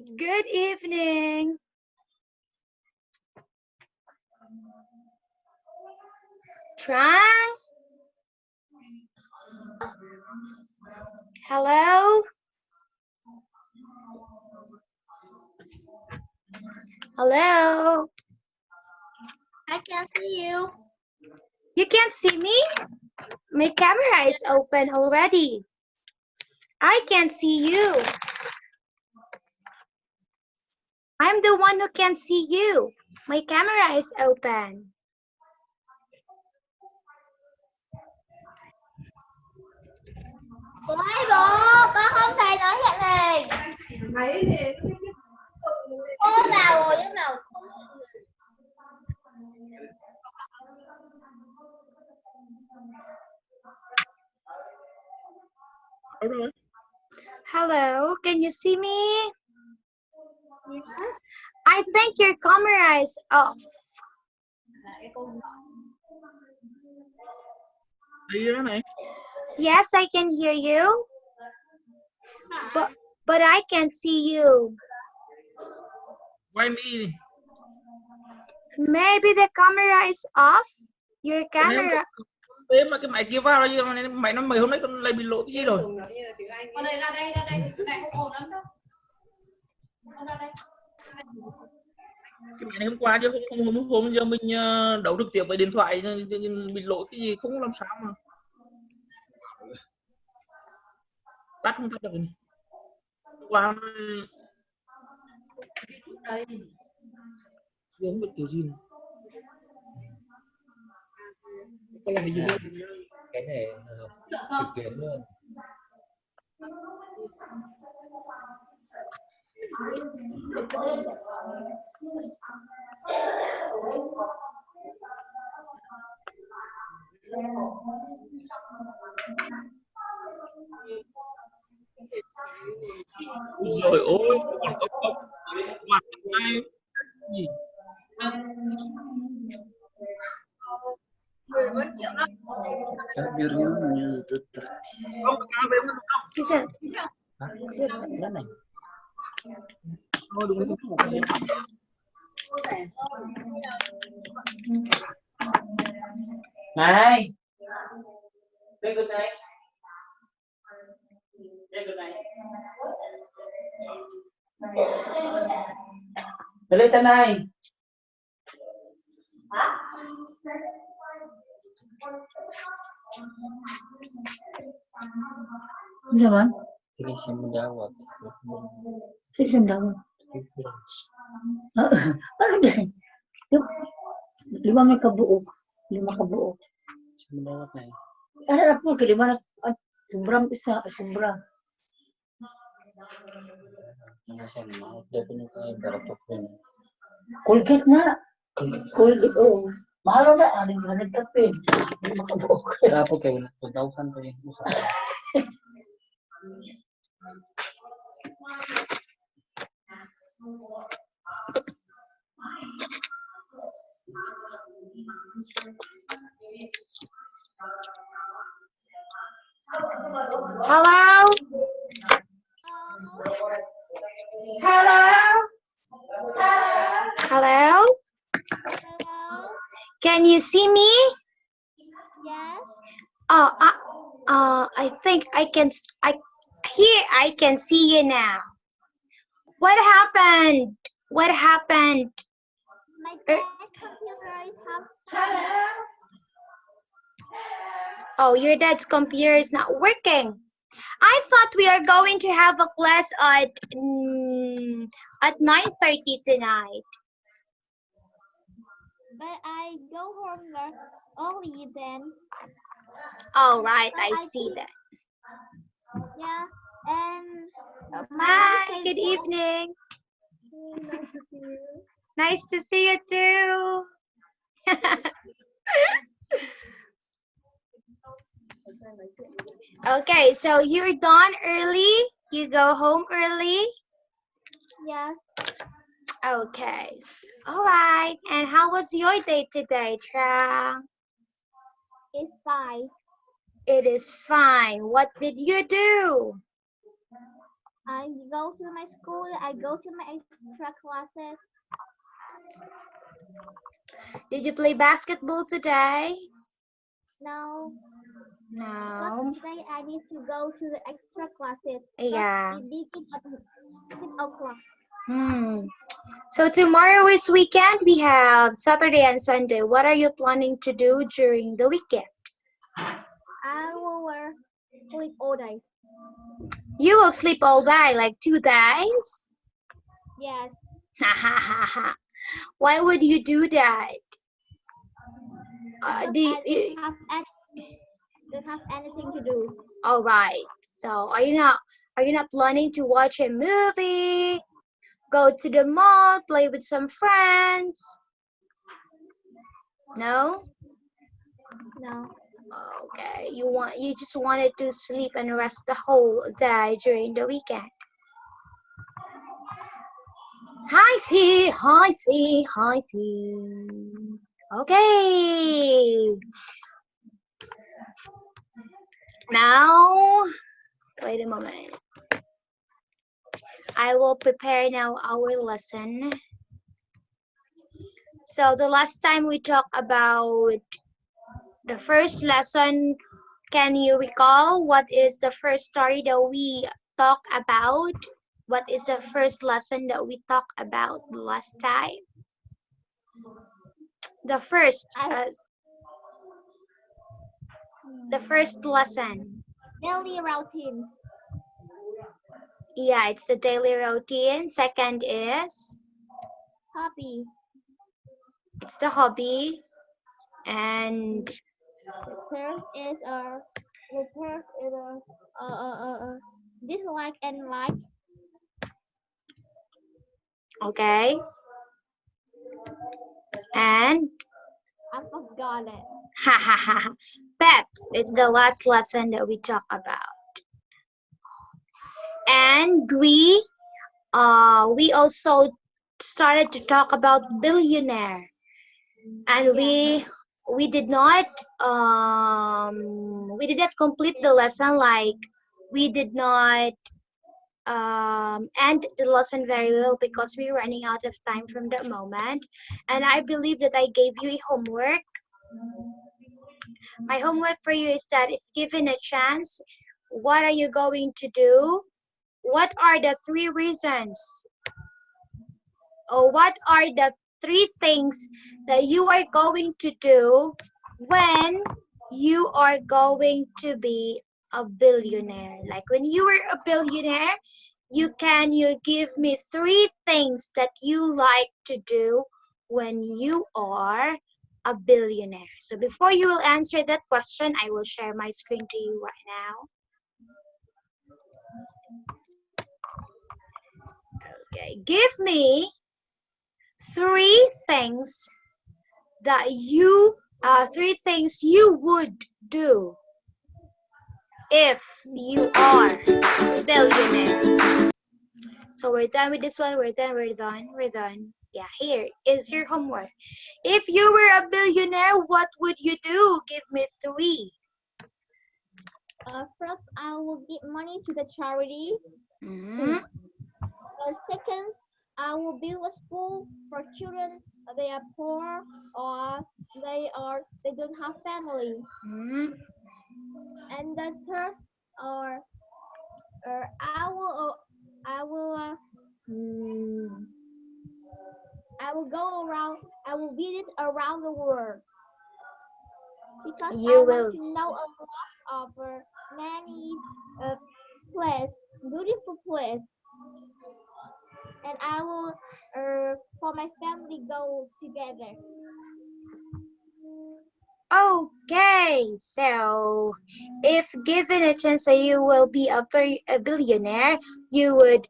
Good evening. Trang? Hello? Hello? I can see you. You can't see me? My camera is open already. I can't see you. I'm the one who can't see you. My camera is open. Ủa bố, con không thấy nó hiện hình. Cô vào rồi nhưng mà không hiện hình. Hello, can you see me? Yes. I think your camera is off. Yes, I can hear you. But I can't see you. Why me? Maybe the camera is off. Your camera. Nếu mà cái máy kia vào là máy nó mấy hôm nay con lại bị lỗi cái gì rồi? Ở đây ra đây, không ổn lắm sao? Ra đây. Cái máy này hôm qua chứ hôm giờ mình đấu trực tiếp với điện thoại bị lỗi cái gì không làm sao mà. Tắt không tắt được này. Qua Đây. không biết kiểu gì. Có làm cái gì đâu. Cái này trực tuyến luôn. Rồi ôi, còn có mặt này gì? 14 triệu đó. Akhirnya itu Không có cà phê không? Bisa. Cái này. Thôi đừng có Này. Say good night. Say good night. Balik sana này. Hả? Zaman? Sige siya madawat. Sige daw. Ano din? 5 may kabuok. 5 kabuok. Siya madawat na eh. Ano na po, 5 na, sobrang isa, sobrang. Ano siya mahal. Dapat nyo kayo baratok yun. Colgate na. Colgate, oo. Mahal na, aling ganag kapin. 5 kabuok. Dapat kayo nagpagawkan pa rin. Hello? Hello? Hello? Hello. Can you see me? Yes. Oh, I think I can see you now. What happened? What happened? My dad's computer is Hello. Oh, your dad's computer is not working. I thought we are going to have a class at 9:30 tonight. But I go home early then. All right, I see that. Yeah. And Hi, good evening. Nice to see you too. Okay, so you're done early? You go home early? yeah. Okay. All right. And how was your day today, Trang? It's fine. It is fine. What did you do? I go to my school. I go to my extra classes. Did you play basketball today? No, because No. today I need to go to the extra classes. Yeah. It begins at 6 o'clock. So tomorrow is weekend. We have Saturday and Sunday. What are you planning to do during the weekend? I will sleep all day. You will sleep all day, like 2 days? Yes, Ha ha ha ha. Why would you do that? because Do I you, don't have anything to do. all right. So are you not planning to watch a movie? Go to the mall, play with some friends? No? No, Okay. You just wanted to sleep and rest the whole day during the weekend. I see, I see, I see. Okay. Now, wait a moment. I will prepare now our lesson. So the last time we talked about the first lesson, can you recall what is the first story that we talked about? What is the first lesson that we talked about the last time? The first, I the first lesson. daily routine. Yeah, it's the daily routine. Second is Hobby. it's the hobby. And The third is dislike and like. okay. And I forgot it. ha ha ha ha. Pets is the last lesson that we talk about. And we also started to talk about billionaire. And Yeah. we did not complete the lesson, like we did not end the lesson very well because we're running out of time from that moment. And I believe that I gave you a homework. My homework for you is that if given a chance, what are you going to do? What are the 3 reasons, or what are the 3 things that you are going to do when you are going to be a billionaire? Like when you are a billionaire, you give me 3 things that you like to do when you are a billionaire? So before you will answer that question, I will share my screen to you right now. Okay, give me 3 things that you 3 things you would do if you are a billionaire. So we're done with this one. We're done. Yeah, here is your homework. If you were a billionaire, what would you do? Give me 3. First, I will give money to the charity. Mm-hmm. Second, I will build a school for children. They are poor or they don't have family. Mm-hmm. And the third, or I will hmm, I will go around. I will visit around the world because I You want will. to know a lot of many uh, place, beautiful place, and I will for my family go together. Okay, so if given a chance that you will be a billionaire, you would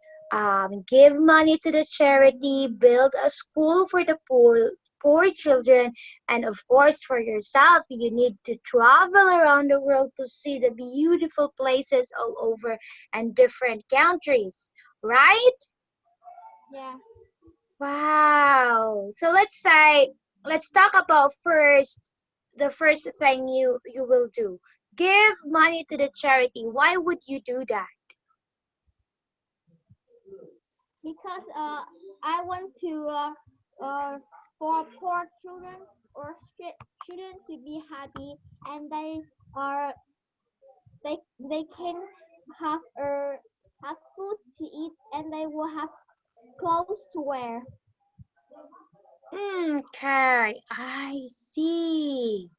give money to the charity, build a school for the poor children, and of course for yourself, you need to travel around the world to see the beautiful places all over and different countries, right? Yeah. Wow. So let's talk about the first thing you will do. Give money to the charity. Why would you do that? because I want to for poor children or children to be happy, and are they can have have food to eat, and they will have clothes to wear. Okay, I see.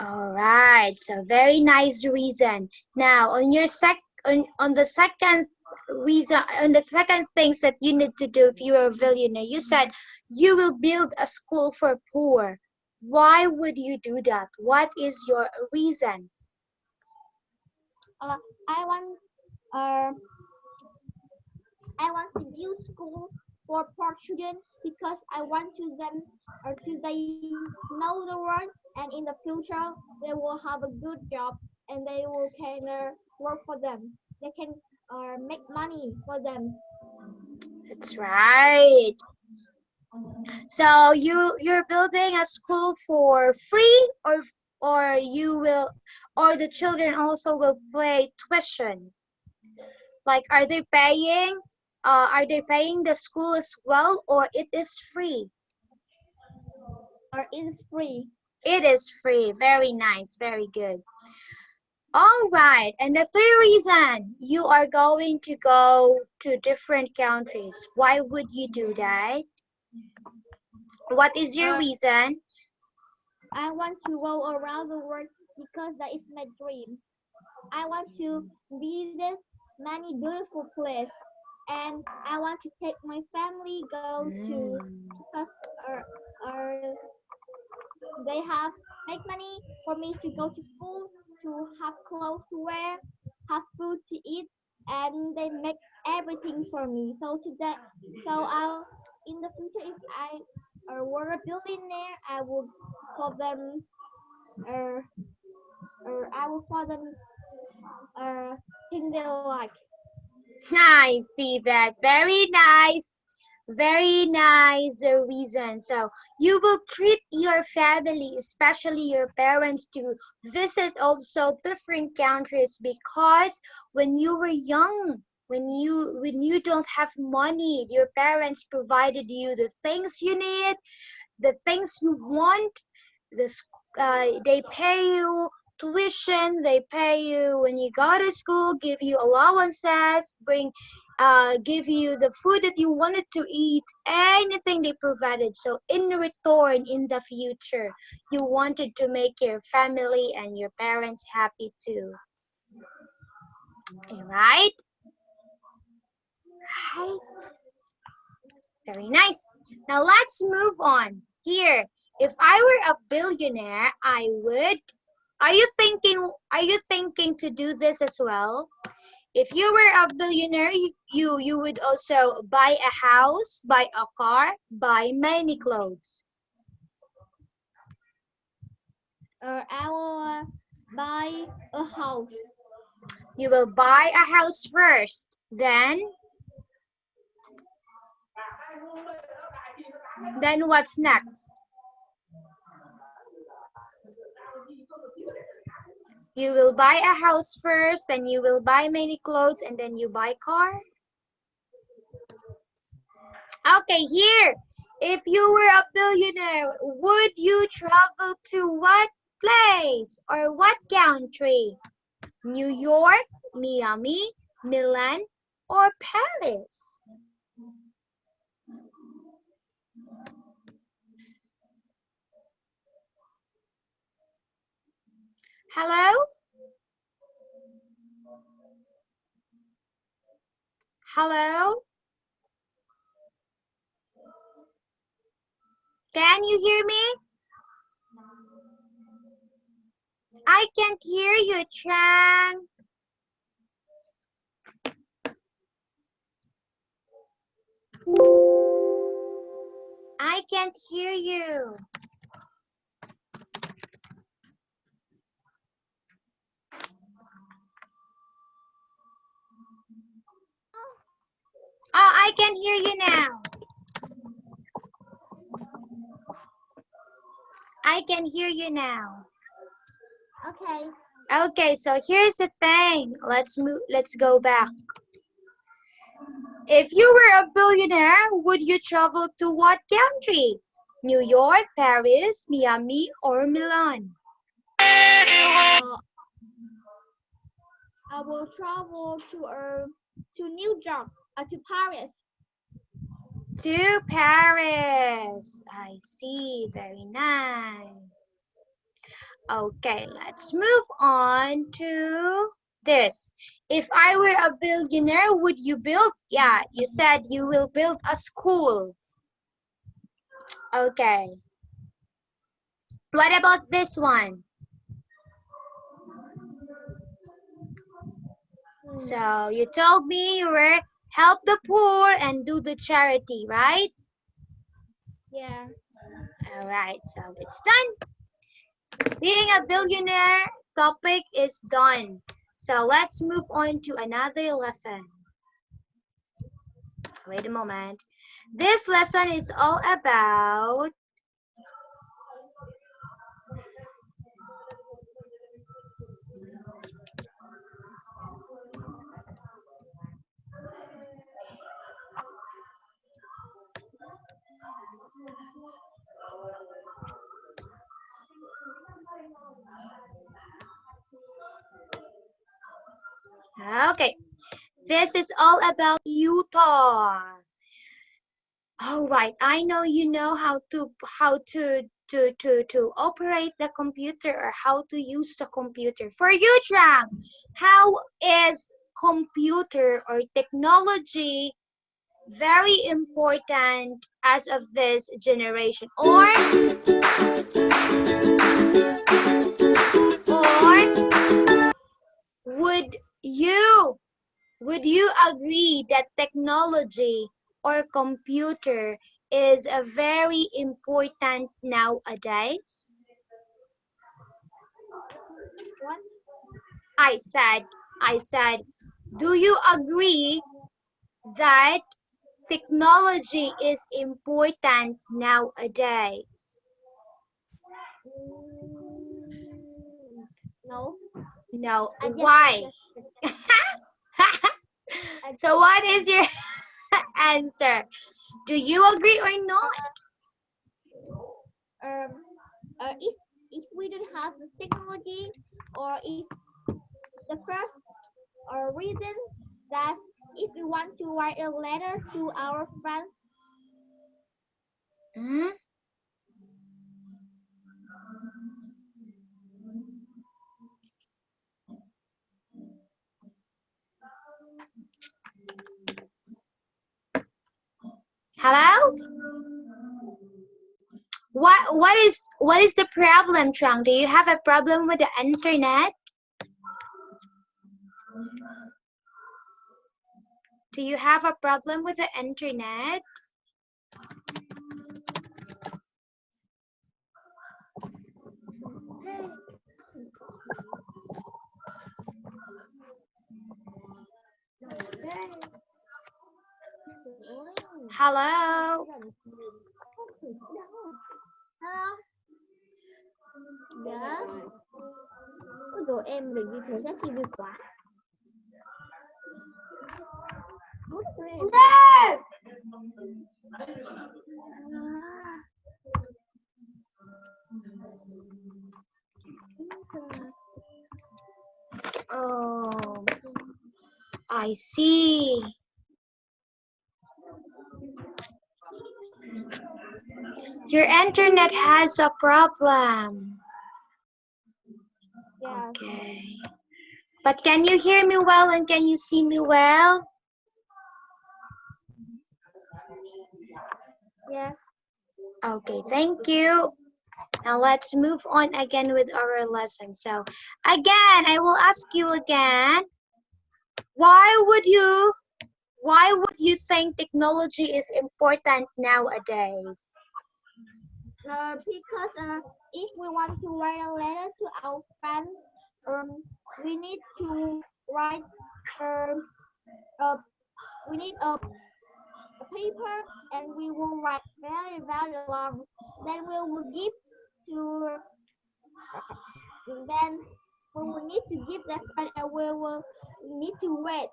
All right, so very nice reason. Now, on the second reason, on the second things that you need to do if you are a billionaire, you said you will build a school for poor. Why would you do that? What is your reason? I want uh, I want to build school for poor children because I want to them or to they know the world, and in the future they will have a good job, and they will can work for them. They can make money for them. That's right. So you're building a school for free, or you will, or the children also will pay tuition. Like, are they paying the school as well, or it is free? Or it is free. It is free. Very nice. Very good. All right. And the third reason you are going to go to different countries. Why would you do that? What is your Uh, reason? I want to go around the world because that is my dream. I want to visit many beautiful places, and I want to take my family go to Mm. because uh, they have make money for me to go to school, to have clothes to wear, have food to eat, and they make everything for me. So I'll in the future if I were a billionaire, I would for them uh, I would for them thing they like. I see that. Very nice. Very nice reason. So you will treat your family, especially your parents, to visit also different countries because when you were young, when you don't have money, your parents provided you the things you need, the things you want. This they pay you tuition, they pay you when you go to school, give you allowances, give you the food that you wanted to eat, anything they provided. So in return, in the future, you wanted to make your family and your parents happy too. Right? Right. Very nice. Now let's move on. Here, if I were a billionaire, I would. Are you thinking to do this as well? If you were a billionaire, you would also buy a house, buy a car, buy many clothes. I will buy a house. You will buy a house first. Then what's next? You will buy a house first, then you will buy many clothes, and then you buy car. Okay, here. If you were a billionaire, would you travel to what place or what country? New York, Miami, Milan, or Paris? Hello? Hello? Can you hear me? I can't hear you, Trang. I can't hear you. Oh, I can hear you now. I can hear you now. Okay. Okay, so here's the thing. Let's go back. If you were a billionaire, would you travel to what country? New York, Paris, Miami, or Milan? I will travel to New York, to Paris. To Paris. I see. Very nice. Okay, let's move on to this. If I were a billionaire, would you build? Yeah, you said you will build a school. Okay. What about this one? So you told me you were help the poor and do the charity, right? Yeah. All right, so it's done. Being a billionaire topic is done. So let's move on to another lesson. Wait a moment. This lesson is all about okay. This is all about Utah. All right, I know you know how to operate the computer or how to use the computer. For you, Trang, how is computer or technology very important as of this generation? Or would you would you agree that technology or computer is a very important nowadays? What? I said, do you agree that technology is important nowadays? No. No. I just Why? I So what is your answer? Do you agree or not? If we don't have the technology, or if the first reason that if we want to write a letter to our friends, Hmm? Hello? What is the problem, Trang? Do you have a problem with the internet? Do you have a problem with the internet? Hello? hello, yes. Ôi dồi em mình như thế chắc chi vui quá. Oh, I see. Your internet has a problem. Yeah. Okay. But can you hear me well and can you see me well? Yes. Okay, thank you. Now let's move on again with our lesson. So again, I will ask you again, why would you think technology is important nowadays? Because if we want to write a letter to our friends, we need to write um, uh, we need a paper, and we will write very very long. Then we will give to then we will need to give that friend, and we will need to wait.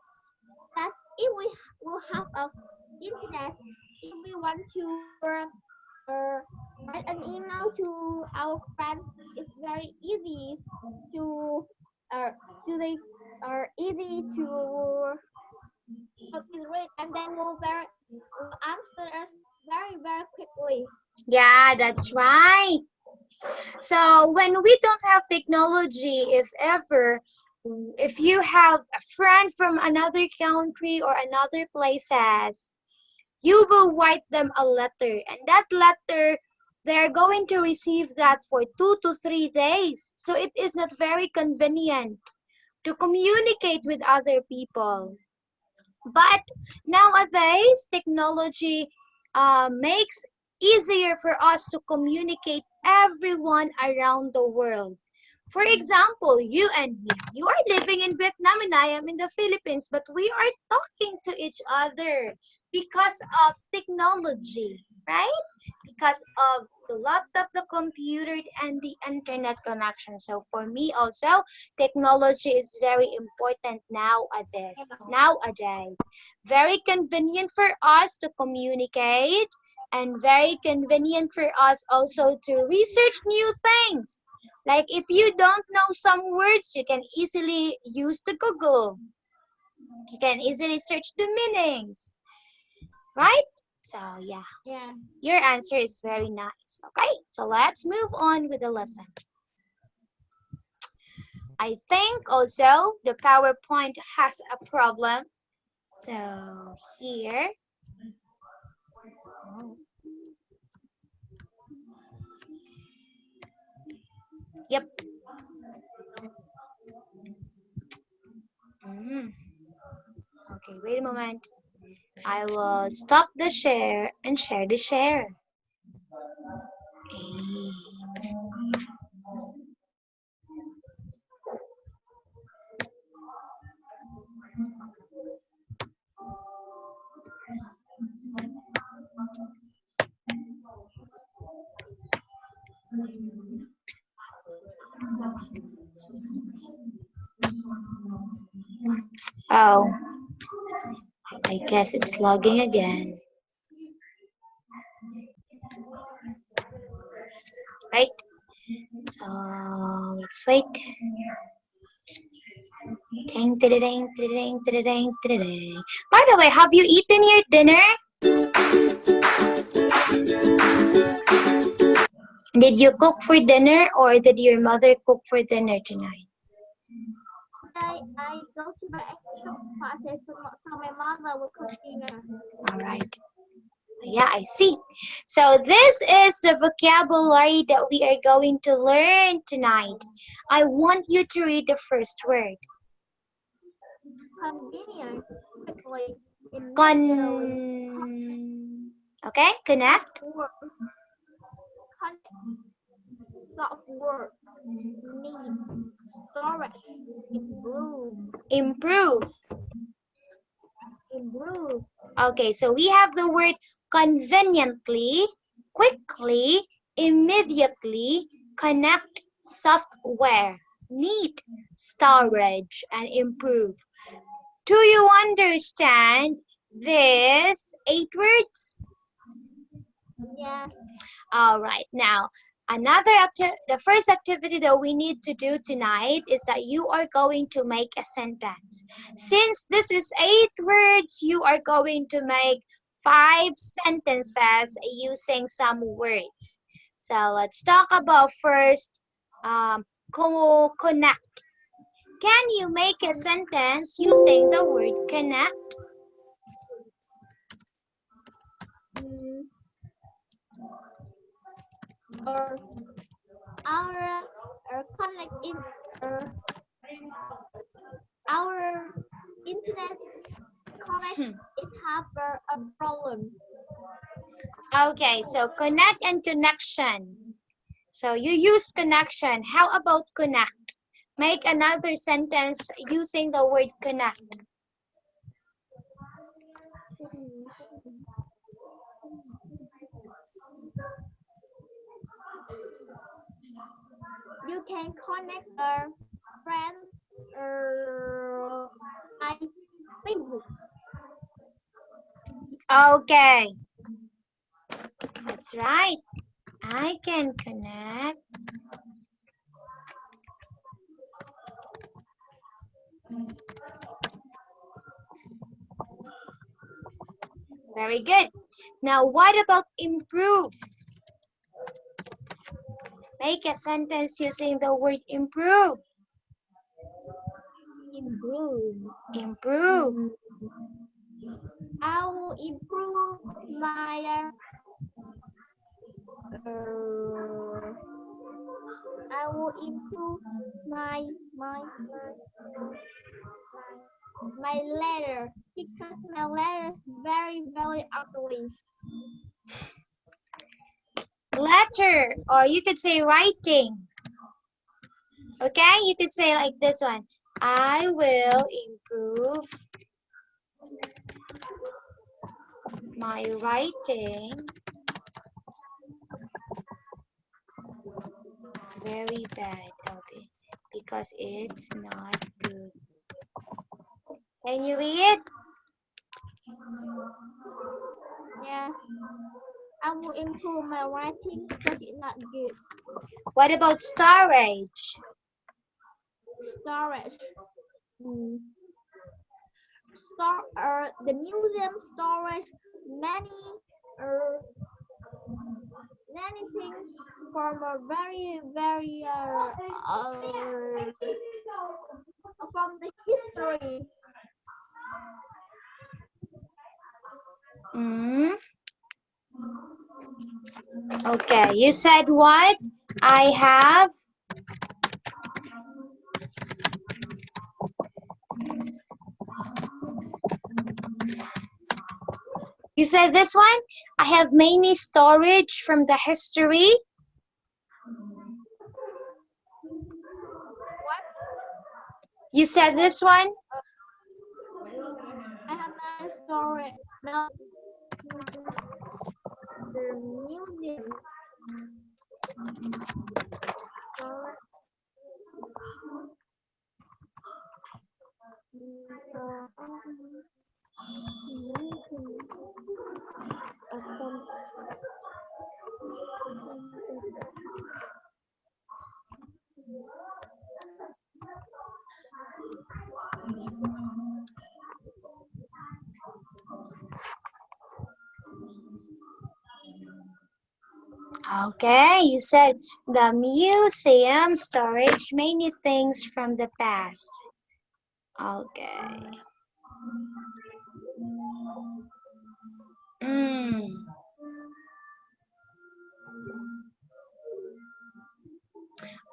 That's if we will have a internet, if we want to write an email to our friends, it's very easy to they are easy to read, and they will answer us very quickly. Yeah, that's right. So when we don't have technology, if ever, if you have a friend from another country or another places, you will write them a letter, and that letter, they're going to receive that for 2 to 3 days. So it is not very convenient to communicate with other people. But nowadays, technology makes easier for us to communicate everyone around the world. For example, you and me, you are living in Vietnam and I am in the Philippines, but we are talking to each other because of technology, right? Because of the laptop, the computer, and the internet connection. So for me also, technology is very important nowadays. Very convenient for us to communicate and very convenient for us also to research new things. Like if you don't know some words, you can easily use the Google. You can easily search the meanings, right? So yeah, Yeah. your answer is very nice. Okay, so let's move on with the lesson. I think also the PowerPoint has a problem. So here, oh, yep. Mm. Okay, wait a moment. I will stop the share and share the share. Eh. Oh, I guess it's logging again. Right? So let's wait. Ding, ding, ding, ding, ding, ding. By the way, have you eaten your dinner? Did you cook for dinner or did your mother cook for dinner tonight? I go to my extra classes, so my mother will cook dinner. All right. Yeah, I see. So this is the vocabulary that we are going to learn tonight. I want you to read the first word. Convenient, quickly, immediately. Okay, connect. Software, connect, software, need, storage, improve, Improve. improve, Okay, so we have the word conveniently, quickly, immediately, connect, software, need, storage, and improve. Do you understand these 8 words? yes, All right, now the first activity that we need to do tonight is that you are going to make a sentence. Since this is 8 words, you are going to make 5 sentences using some words. So let's talk about first connect. Can you make a sentence using the word connect? mm, or our connect in uh, our internet connect Hmm. is have a problem. Okay, so connect and connection. So you use connection. How about connect? Make another sentence using the word connect. You can connect friends by Facebook. Okay, that's right. I can connect. Very good. Now, what about improve? Make a sentence using the word improve. Improve. Improve. I will improve my I will improve my my my my letter because my letter is very ugly. Letter, or you could say writing. Okay, you could say like this one. I will improve my writing. It's very bad, LB, because it's not good. Can you read? Yeah, I will improve my writing because it's not good. What about storage? Storage. The museum storage many uh, many things from a very from the history. Mm. Okay, you said what? I have. You said this one? I have many storage from the history. What? You said this one? I have many storage. No, the museum storage. Many things from Okay, you said the museum storage many things from the past. Okay. Mm.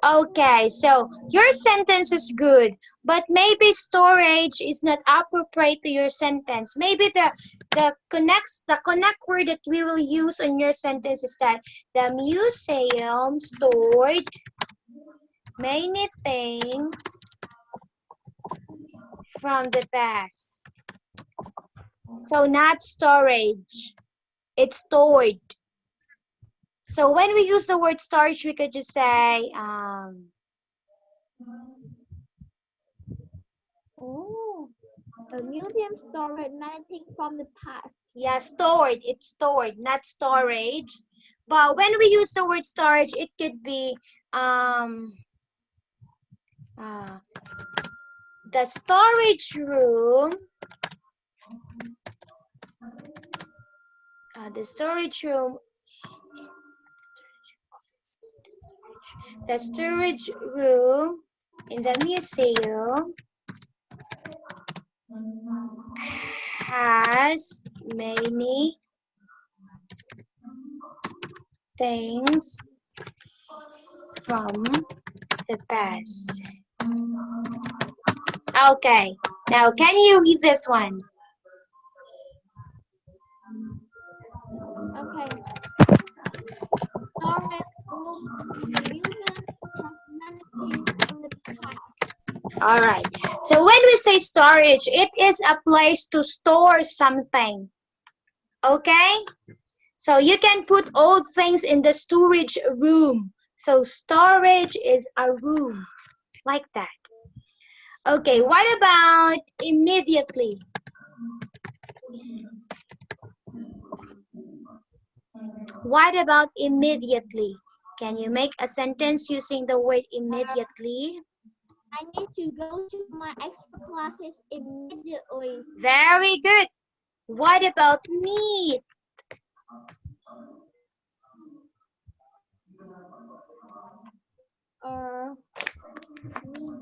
Okay, so your sentence is good, but maybe storage is not appropriate to your sentence. Maybe the connect word that we will use on your sentence is that the museum stored many things from the past. So not storage, it's stored. So when we use the word storage, we could just say oh, a museum storage many things from the past. yeah, stored. It's stored, not storage. But when we use the word storage, it could be uh, the storage room. The storage room. The storage room in the museum has many things from the past. Okay, now can you read this one? Okay. Storage room in the museum has many things from the past. All right. So when we say storage, it is a place to store something. Okay? So you can put old things in the storage room. So storage is a room like that. Okay, what about immediately? What about immediately? Can you make a sentence using the word immediately? I need to go to my extra classes immediately. Very good. What about need? Or need.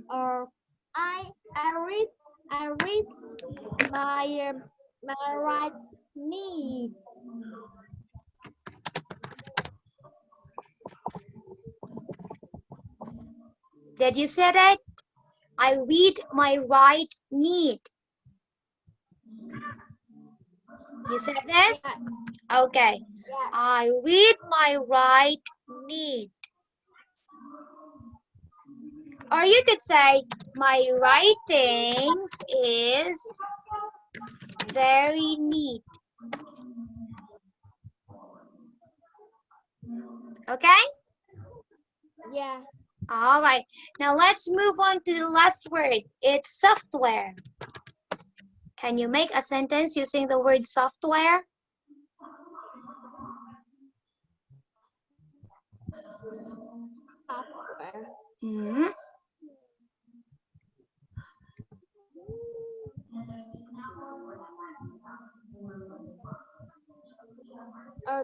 Or I read my right knee. Did you say that? I read my right need. You said this? Yeah, Okay. yeah. I read my right need. Or you could say, my writings is very neat. Okay? Yeah. All right. Now let's move on to the last word. It's software. Can you make a sentence using the word software? Software. Hmm.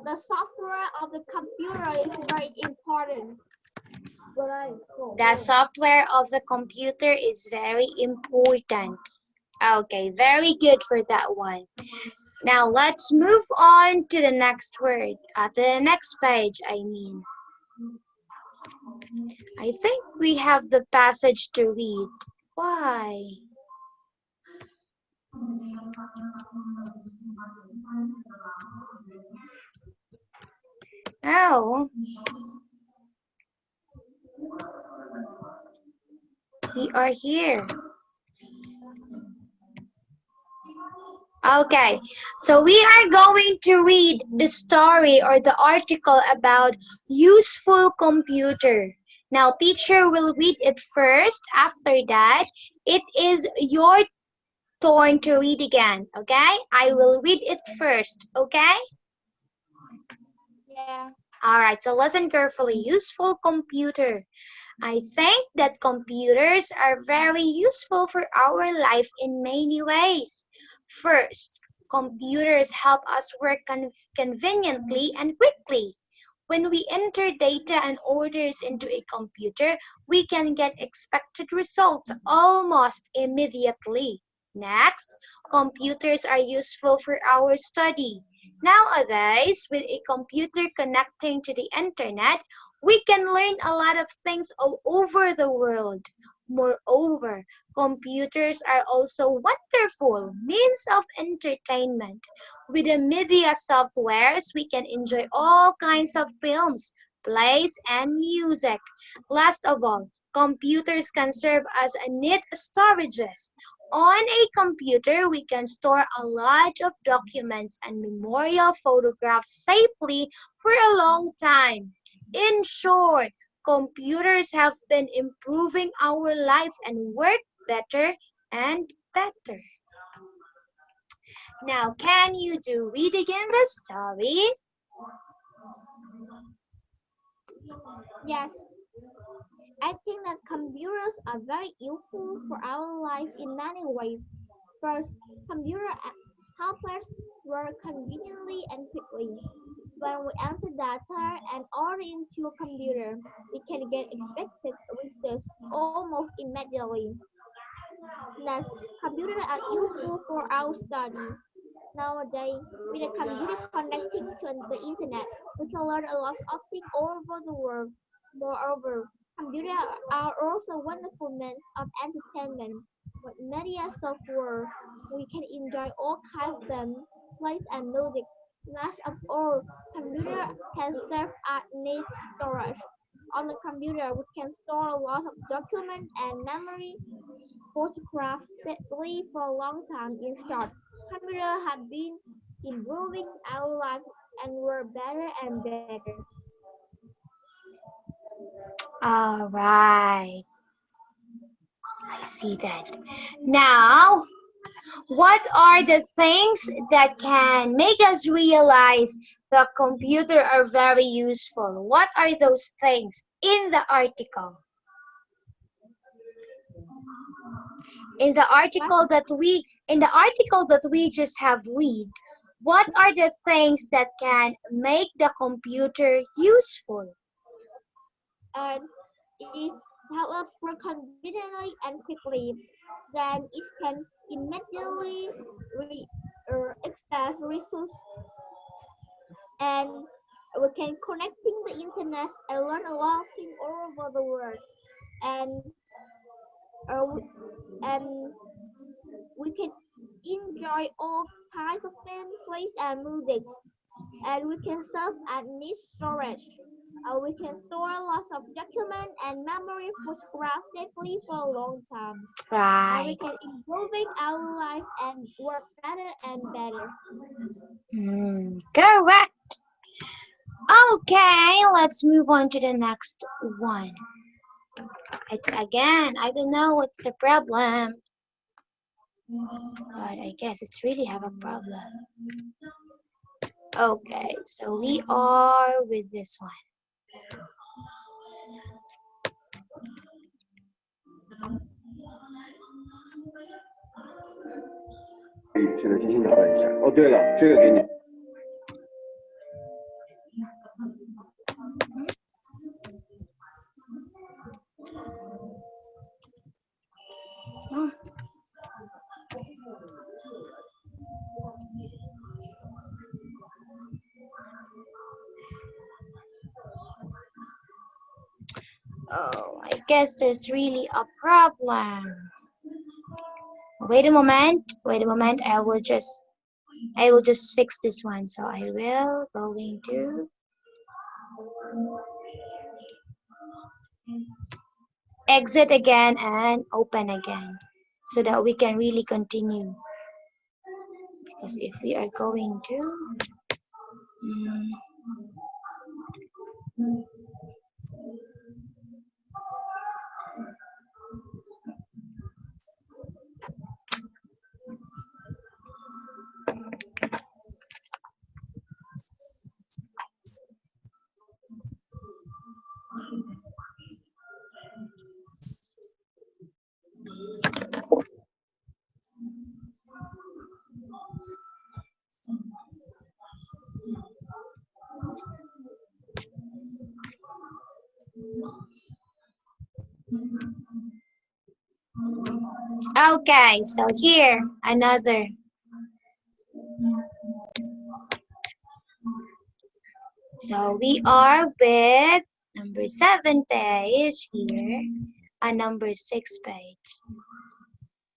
The software of the computer is very important. The software of the computer is very important. Okay, very good for that one. Now let's move on to the next word. To the next page, I mean. I think we have the passage to read. Why? Oh, we are here. Okay, so we are going to read the story or the article about useful computer. Now, teacher will read it first. After that, it is your turn to read again, okay? I will read it first, okay? Yeah. All right, so listen carefully. Useful computer. I think that computers are very useful for our life in many ways. First, computers help us work conveniently and quickly. When we enter data and orders into a computer, we can get expected results almost immediately. Next, computers are useful for our study. Nowadays, with a computer connecting to the internet, we can learn a lot of things all over the world. Moreover, computers are also wonderful means of entertainment. With the media softwares, we can enjoy all kinds of films, plays, and music. Last of all, computers can serve as a neat storages. On a computer, we can store a lot of documents and memorial photographs safely for a long time. In short, computers have been improving our life and work better and better. Now, can you do read again the story? Yes. I think that computers are very useful for our life in many ways. First, computers help us work conveniently and quickly. When we enter data and order into a computer, we can get expected results almost immediately. Next, computers are useful for our study. Nowadays, with a computer connecting to the internet, we can learn a lot of things all over the world. Moreover, computers are also wonderful means of entertainment. With media software, we can enjoy all kinds of them, plays and music. Last of all, computer can serve as neat storage. On a computer, we can store a lot of documents and memory photographs steadily for a long time. In short, computers have been improving our lives and were better and better. All right, I see that. Now, What are the things that can make us realize the computer are very useful? What are those things in the article? What? In the article that we just have read, what are the things that can make the computer useful? And it helps work conveniently and quickly. Then it can immediately access resources, and we can connecting the internet and learn a lot of things all over the world. And uh, we, and we can enjoy all kinds of things, plays and music. And we can serve and need storage. We can store lots of document and memory photograph safely for a long time. And we Right. can improving our life and work better and better. Correct. Okay, let's move on to the next one. It's again, I don't know what's the problem, but I guess it's really have a problem. Okay, so we are with this one. Oh, I guess there's really a problem. Wait a moment. Wait a moment. I will just fix this one. So I will going to exit again and open again so that we can really continue. Because if we are going to mm, okay, so here another. So we are with number 7 page here and number 6 page.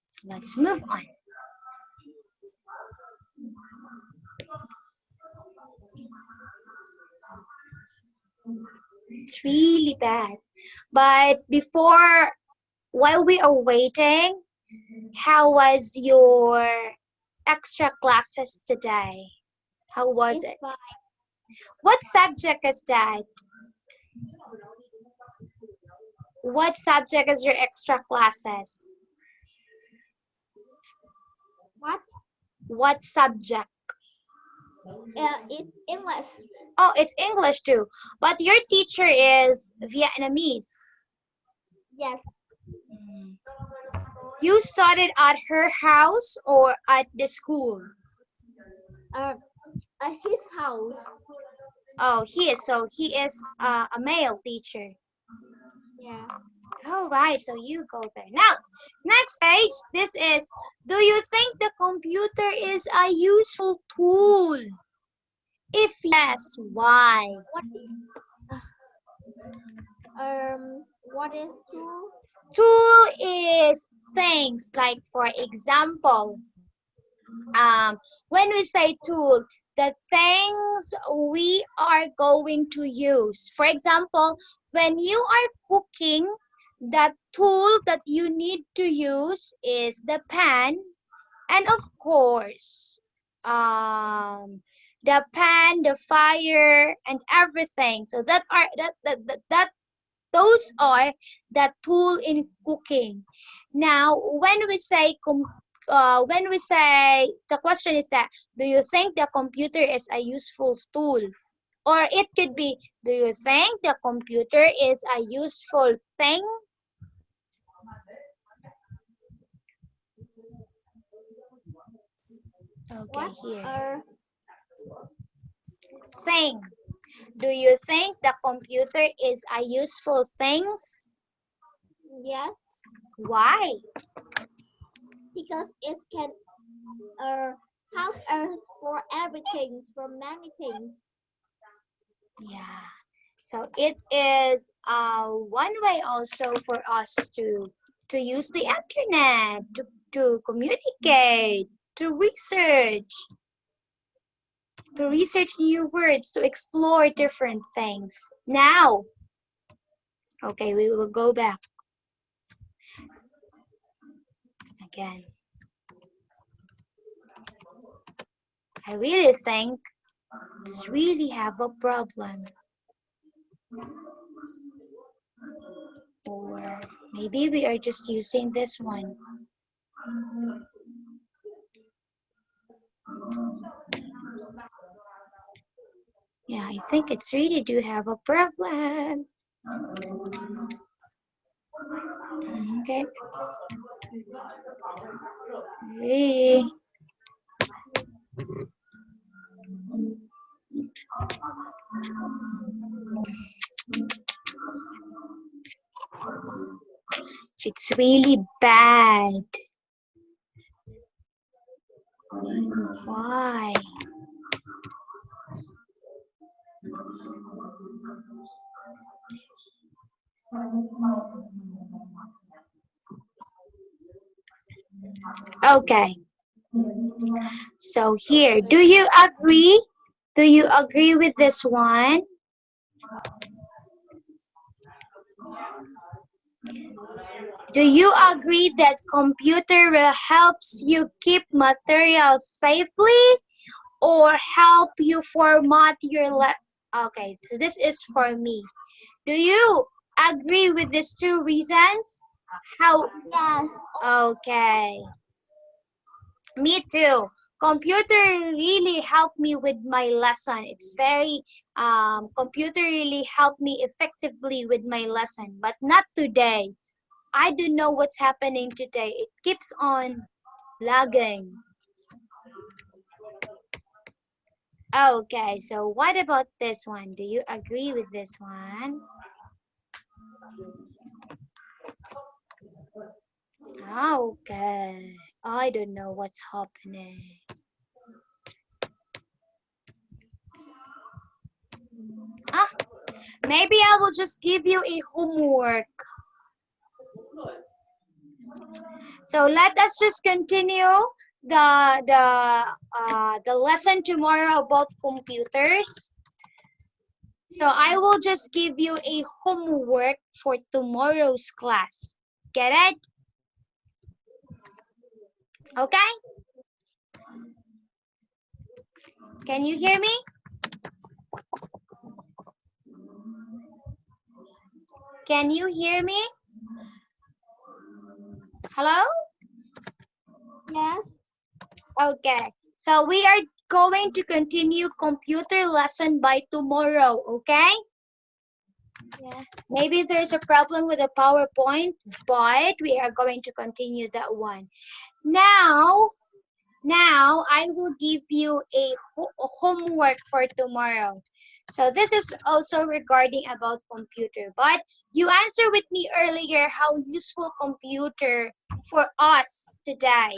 So let's move on. It's really bad. But before, while we are waiting, how was your extra classes today? How was It's it? fine. What subject is that? What subject is your extra classes? What? What subject? It's English. Oh, it's English too. But your teacher is Vietnamese. Yes. Mm. You studied at her house or at the school? Uh, at his house. Oh, he is a male teacher. Yeah. All right, so you go there. Now, next page, this is, do you think the computer is a useful tool? If yes, why? What? What is true? Tool is things like, for example, when we say tool, the things we are going to use. For example, when you are cooking, the tool that you need to use is the pan, and of course, the pan, the fire, and everything. So those are the tool in cooking. Now, when we say when we say, the question is that, do you think the computer is a useful tool? Or it could be, do you think the computer is a useful thing? Okay, What here. are Thing. Do you think the computer is a useful thing? yes, Why? because it can help us for everything, for many things. Yeah. So it is one way also for us to use the internet, to communicate, to research new words, to explore different things. Now, okay, we will go back again. I really think it's really have a problem. Or maybe we are just using this one. Yeah, I think it's really do have a problem. Okay. Hey. It's really bad. Why? Okay. So here, do you agree? Do you agree with this one? Do you agree that computer will helps you keep materials safely or help you format your Okay, this is for me. Do you agree with these two reasons? How? Yes, Okay. Me too. Computer really helped me with my lesson. It's very computer really helped me effectively with my lesson, but not today. I don't know what's happening today. It keeps on lagging. Okay, so what about this one? Do you agree with this one? Okay. I don't know what's happening. Ah, maybe I will just give you a homework. So let us just continue the lesson tomorrow about computers. So I will just give you a homework for tomorrow's class. Get it? Okay? Can you hear me? Can you hear me? Hello? yes, Okay. So we are going to continue computer lesson by tomorrow, okay? yes. Maybe there's a problem with the PowerPoint, but we are going to continue that one. Now I will give you a homework for tomorrow. So this is also regarding about computer, but you answered with me earlier how useful computer for us today,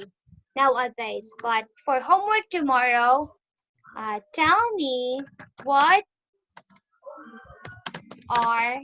nowadays. But for homework tomorrow, tell me what are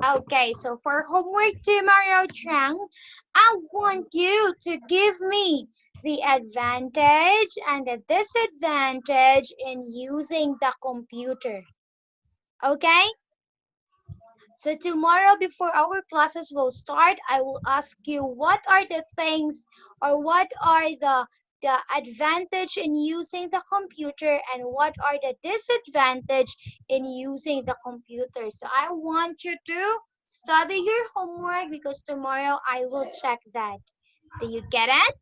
Okay, so for homework tomorrow, Trang, I want you to give me the advantage and the disadvantage in using the computer. Okay? So tomorrow before our classes will start, I will ask you what are the things or what are the advantage in using the computer and what are the disadvantage in using the computer. So I want you to study your homework because tomorrow I will check that. Do you get it?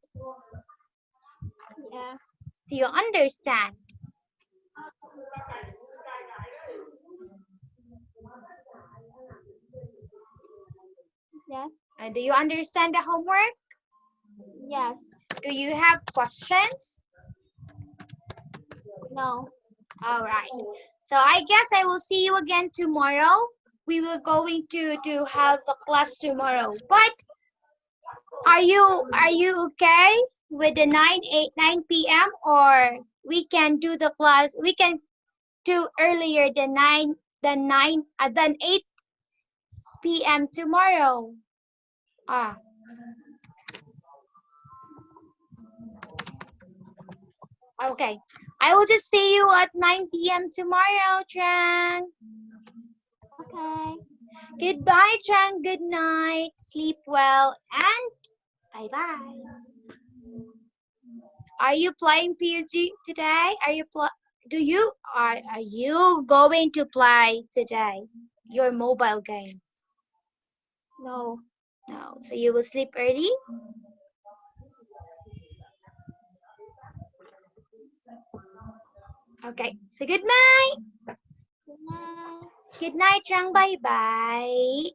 Yeah. Do you understand? Yes. Do you understand the homework? Yes. Do you have questions? No. All right. So I guess I will see you again tomorrow. We will going to have a class tomorrow. But are you okay with the 9 p.m. or we can do the class we can do earlier than 8 p.m. tomorrow. Ah, okay. I will just see you at 9 p.m. tomorrow, Trang. Okay. Goodbye, Trang. Good night. Sleep well and bye-bye. Are you playing PUG today? Are you going to play today your mobile game? No. No. So you will sleep early? Okay. So good night. Good night. Good night, Trang. Bye-bye.